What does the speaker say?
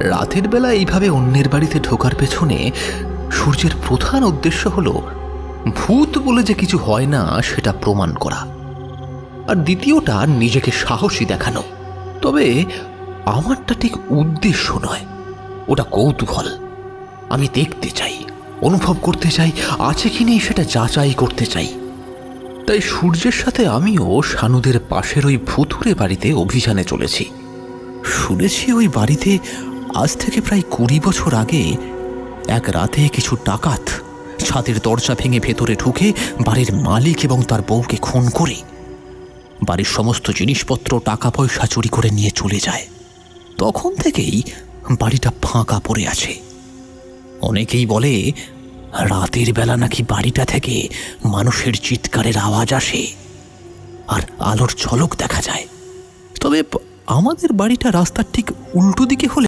রাতের বেলা এইভাবে অন্যের বাড়িতে ঢোকার পেছনে সূর্যের প্রধান উদ্দেশ্য হলো ভূত বলে যে কিছু হয় না সেটা প্রমাণ করা, আর দ্বিতীয়টা নিজেকে সাহসী দেখানো। তবে আমারটা ঠিক উদ্দেশ্য নয়, ওটা কৌতূহল। আমি দেখতে চাই, অনুভব করতে চাই, আছে কি নেই সেটা যাচাই করতে চাই। তাই সূর্যের সাথে আমিও শানুদের পাশের ওই ভুতুরে বাড়িতে অভিযানে চলেছি। শুনেছি ওই বাড়িতে আজ থেকে প্রায় 20 বছর আগে এক রাতে কিছু ডাকাত ছাদের দরজা ভেঙে ভেতরে ঢুকে বাড়ির মালিক এবং তার বউকে খুন করে বাড়ির সমস্ত জিনিসপত্র, টাকা পয়সা চুরি করে নিয়ে চলে যায়। তখন থেকেই বাড়িটা ফাঁকা পড়ে আছে। অনেকেই বলে রাতের বেলা নাকি বাড়িটা থেকে মানুষের চিৎকারের আওয়াজ আসে আর আলোর ঝলক দেখা যায়। তবে আমাদের বাড়িটা রাস্তার ঠিক উল্টো দিকে হলে